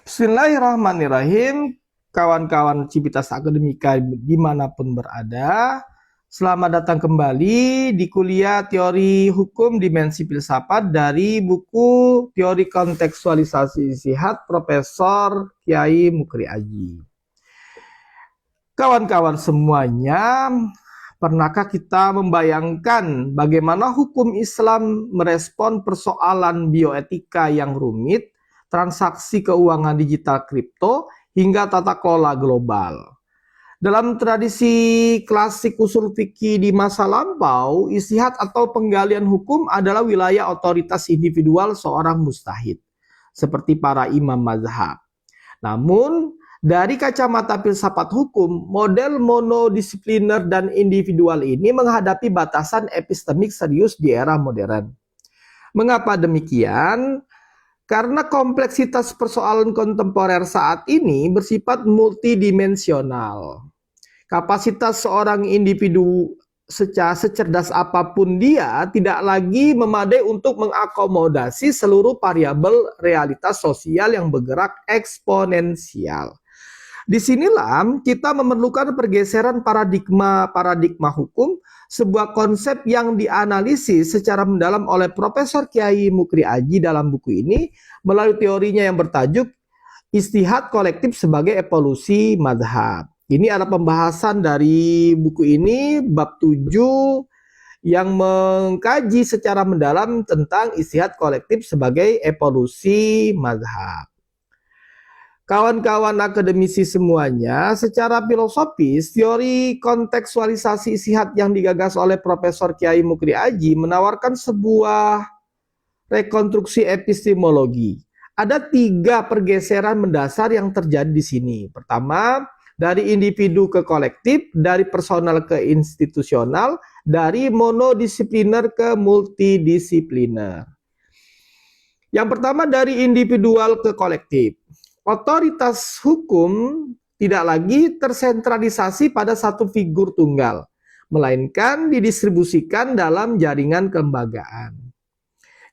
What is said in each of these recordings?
Bismillahirrahmanirrahim, kawan-kawan Civitas Akademika dimanapun berada. Selamat datang kembali di kuliah Teori Hukum Dimensi Filsafat dari buku Teori Kontekstualisasi Istihat Profesor Kiai Mukri Aji. Kawan-kawan semuanya, pernahkah kita membayangkan bagaimana hukum Islam merespon persoalan bioetika yang rumit, transaksi keuangan digital kripto, hingga tata kelola global? Dalam tradisi klasik usul fikih di masa lampau, ijtihad atau penggalian hukum adalah wilayah otoritas individual seorang mujtahid, seperti para imam mazhab. Namun, dari kacamata filsafat hukum, model monodisipliner dan individual ini menghadapi batasan epistemik serius di era modern. Mengapa demikian? Karena kompleksitas persoalan kontemporer saat ini bersifat multidimensional. Kapasitas seorang individu secerdas apapun dia tidak lagi memadai untuk mengakomodasi seluruh variabel realitas sosial yang bergerak eksponensial. Disinilah kita memerlukan pergeseran paradigma hukum, sebuah konsep yang dianalisis secara mendalam oleh Profesor Kiai Mukri Aji dalam buku ini melalui teorinya yang bertajuk Ijtihad Kolektif sebagai Evolusi Madhab. Ini adalah pembahasan dari buku ini, bab 7, yang mengkaji secara mendalam tentang ijtihad kolektif sebagai evolusi madhab. Kawan-kawan akademisi semuanya, secara filosofis, teori kontekstualisasi ijtihad yang digagas oleh Profesor Kiai Mukri Aji menawarkan sebuah rekonstruksi epistemologi. Ada 3 pergeseran mendasar yang terjadi di sini. Pertama, dari individu ke kolektif, dari personal ke institusional, dari monodisipliner ke multidisipliner. Yang pertama, dari individual ke kolektif. Otoritas hukum tidak lagi tersentralisasi pada satu figur tunggal, melainkan didistribusikan dalam jaringan kelembagaan.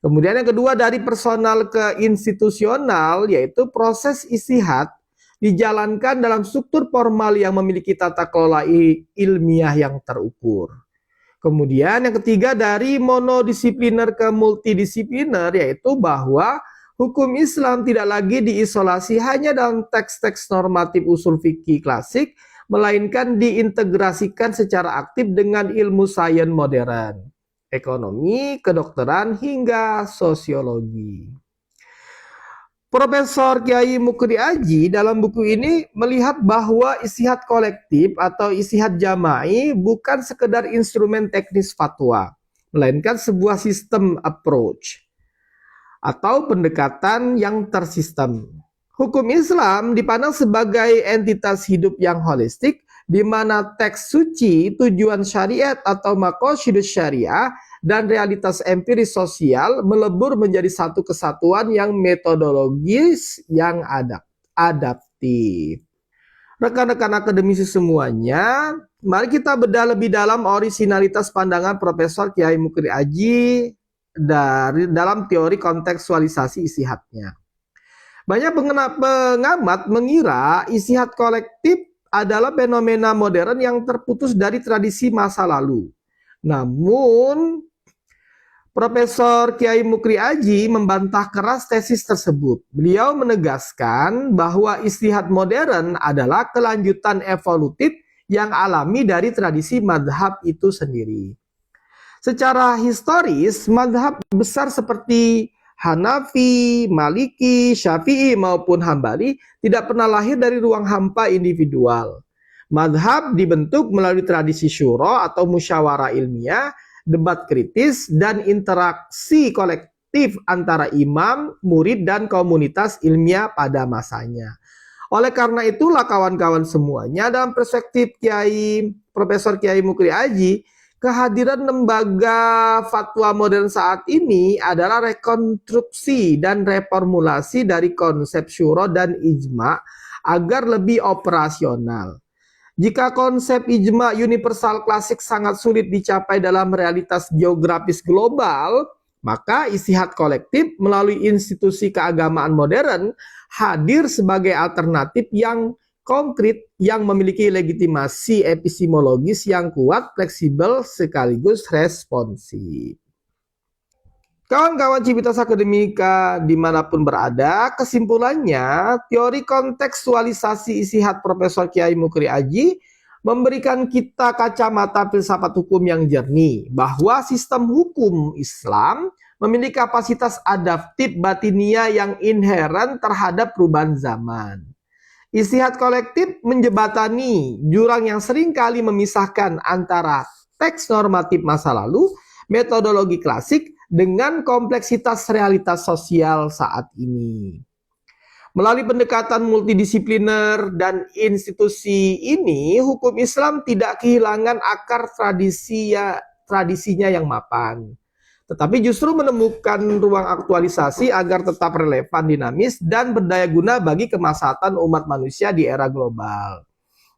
Kemudian yang kedua, dari personal ke institusional, yaitu proses ijtihad dijalankan dalam struktur formal yang memiliki tata kelola ilmiah yang terukur. Kemudian yang ketiga, dari monodisipliner ke multidisipliner, yaitu bahwa hukum Islam tidak lagi diisolasi hanya dalam teks-teks normatif usul fikih klasik, melainkan diintegrasikan secara aktif dengan ilmu sains modern, ekonomi, kedokteran, hingga sosiologi. Profesor Kiai Mukri Aji dalam buku ini melihat bahwa ijtihad kolektif atau ijtihad jama'i bukan sekedar instrumen teknis fatwa, melainkan sebuah sistem approach atau pendekatan yang tersistem. Hukum Islam dipandang sebagai entitas hidup yang holistik, di mana teks suci, tujuan syariat atau maqasidus syariah, dan realitas empiris sosial melebur menjadi satu kesatuan yang metodologis yang adaptif. Rekan-rekan akademisi semuanya, mari kita bedah lebih dalam orisinalitas pandangan Profesor Kiai Mukri Aji dalam teori kontekstualisasi ijtihadnya. Banyak pengamat mengira ijtihad kolektif adalah fenomena modern yang terputus dari tradisi masa lalu. Namun, Profesor Kiai Mukri Aji membantah keras tesis tersebut. Beliau menegaskan bahwa ijtihad modern adalah kelanjutan evolutif yang alami dari tradisi madhab itu sendiri. Secara historis, madhab besar seperti Hanafi, Maliki, Syafi'i maupun Hambali tidak pernah lahir dari ruang hampa individual. Madhab dibentuk melalui tradisi syura atau musyawarah ilmiah, debat kritis, dan interaksi kolektif antara imam, murid, dan komunitas ilmiah pada masanya. Oleh karena itulah kawan-kawan semuanya, dalam perspektif Profesor Kiai Mukri Aji, kehadiran lembaga fatwa modern saat ini adalah rekonstruksi dan reformulasi dari konsep syura dan ijma agar lebih operasional. Jika konsep ijma universal klasik sangat sulit dicapai dalam realitas geografis global, Maka istihad kolektif melalui institusi keagamaan modern hadir sebagai alternatif yang konkret yang memiliki legitimasi epistemologis yang kuat, fleksibel, sekaligus responsif. Kawan-kawan Civitas Akademika dimanapun berada, kesimpulannya teori kontekstualisasi istihad Profesor Kiai Mukri Aji memberikan kita kacamata filsafat hukum yang jernih, bahwa sistem hukum Islam memiliki kapasitas adaptif batinia yang inheren terhadap perubahan zaman. Istihad kolektif menjebatani jurang yang seringkali memisahkan antara teks normatif masa lalu, metodologi klasik, dengan kompleksitas realitas sosial saat ini. Melalui pendekatan multidisipliner dan institusi ini, hukum Islam tidak kehilangan akar tradisinya yang mapan, tetapi justru menemukan ruang aktualisasi agar tetap relevan, dinamis, dan berdaya guna bagi kemaslahatan umat manusia di era global.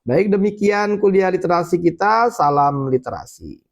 Baik, demikian kuliah literasi kita. Salam literasi.